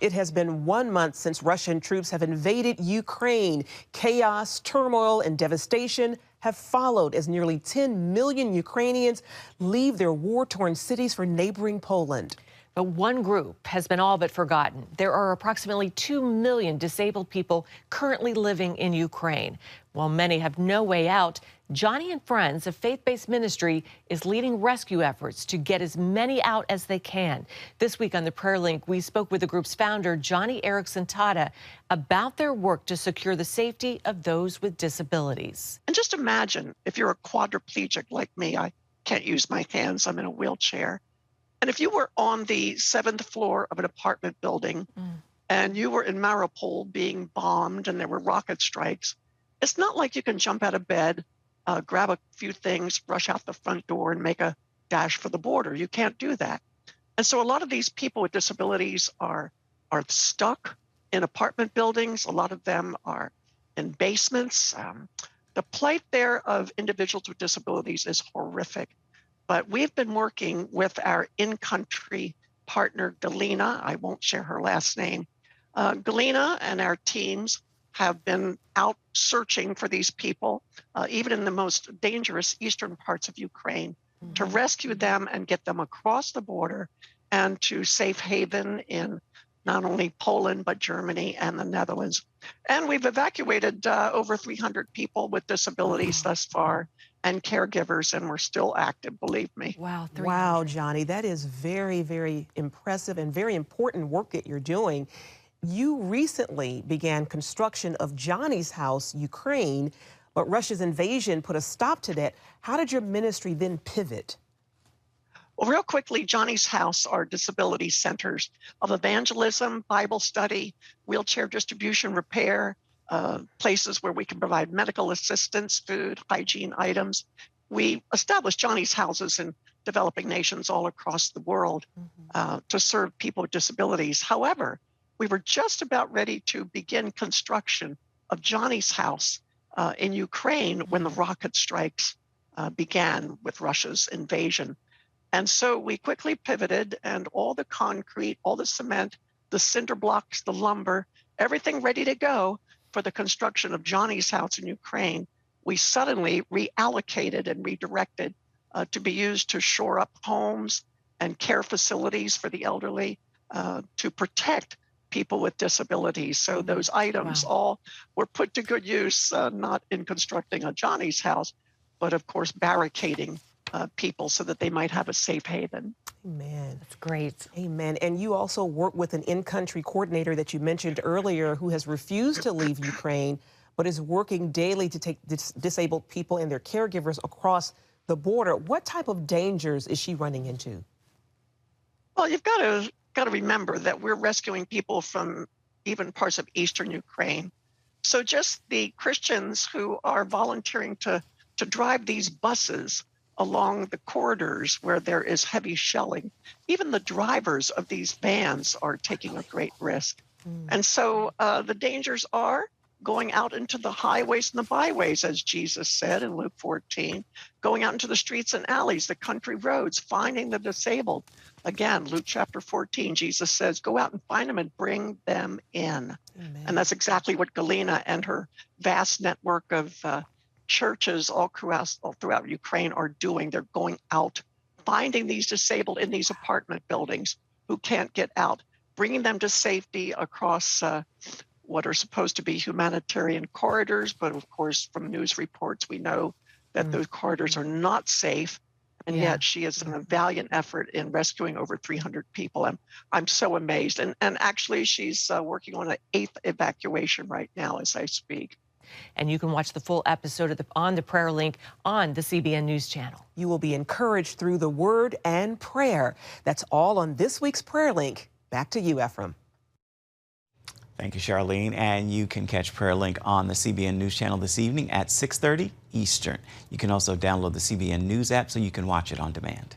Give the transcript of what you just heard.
It has been 1 month since Russian troops have invaded Ukraine. Chaos, turmoil, and devastation have followed as nearly 10 million Ukrainians leave their war-torn cities for neighboring Poland. But one group has been all but forgotten. There are approximately 2 million disabled people currently living in Ukraine. While many have no way out, Joni and Friends, a faith-based ministry, is leading rescue efforts to get as many out as they can. This week on the Prayer Link, we spoke with the group's founder, Eareckson Tada, about their work to secure the safety of those with disabilities. And just imagine if you're a quadriplegic like me. I can't use my hands. I'm in a wheelchair. And if you were on the 7th floor of an apartment building and you were in Mariupol being bombed and there were rocket strikes, it's not like you can jump out of bed, grab a few things, rush out the front door and make a dash for the border. You can't do that. And so a lot of these people with disabilities are stuck in apartment buildings. A lot of them are in basements. The plight there of individuals with disabilities is horrific. But we've been working with our in-country partner, Galyna. I won't share her last name. Galyna and our teams have been out searching for these people, even in the most dangerous eastern parts of Ukraine, to rescue them and get them across the border and to safe haven in not only Poland, but Germany and the Netherlands. And we've evacuated over 300 people with disabilities thus far, and caregivers, and we're still active, believe me. Wow, wow, Joni, that is very, very impressive and very important work that you're doing. You recently began construction of Joni's house, Ukraine, but Russia's invasion put a stop to that. How did your ministry then pivot? Well, real quickly, Joni's house are disability centers of evangelism, Bible study, wheelchair distribution, repair, places where we can provide medical assistance, food, hygiene items. We established Joni's houses in developing nations all across the world to serve people with disabilities. However, we were just about ready to begin construction of Joni's house in Ukraine when the rocket strikes began with Russia's invasion. And so we quickly pivoted, and all the concrete, all the cement, the cinder blocks, the lumber, everything ready to go for the construction of Joni's house in Ukraine, we suddenly reallocated and redirected to be used to shore up homes and care facilities for the elderly, to protect people with disabilities. So those items all were put to good use, not in constructing a Joni's house, but of course barricading people so that they might have a safe haven. Amen. That's great. Amen. And you also work with an in-country coordinator that you mentioned earlier who has refused to leave Ukraine, but is working daily to take disabled people and their caregivers across the border. What type of dangers is she running into? Well, you've got to remember that we're rescuing people from even parts of eastern Ukraine. So just the Christians who are volunteering to drive these buses along the corridors where there is heavy shelling, even the drivers of these vans are taking a great risk. And so the dangers are going out into the highways and the byways, as Jesus said in Luke 14, going out into the streets and alleys, the country roads, finding the disabled. Again, Luke chapter 14, Jesus says, go out and find them and bring them in. Amen. And that's exactly what Galyna and her vast network of churches all throughout Ukraine are doing. They're going out, finding these disabled in these apartment buildings who can't get out, bringing them to safety across what are supposed to be humanitarian corridors. But of course, from news reports, we know that those corridors are not safe. And yet she is in a valiant effort in rescuing over 300 people. I'm so amazed. And actually, she's working on an 8th evacuation right now as I speak. And you can watch the full episode on the Prayer Link on the CBN News Channel. You will be encouraged through the word and prayer. That's all on this week's Prayer Link. Back to you, Ephraim. Thank you, Charlene. And you can catch Prayer Link on the CBN News Channel this evening at 6:30 Eastern. You can also download the CBN News app so you can watch it on demand.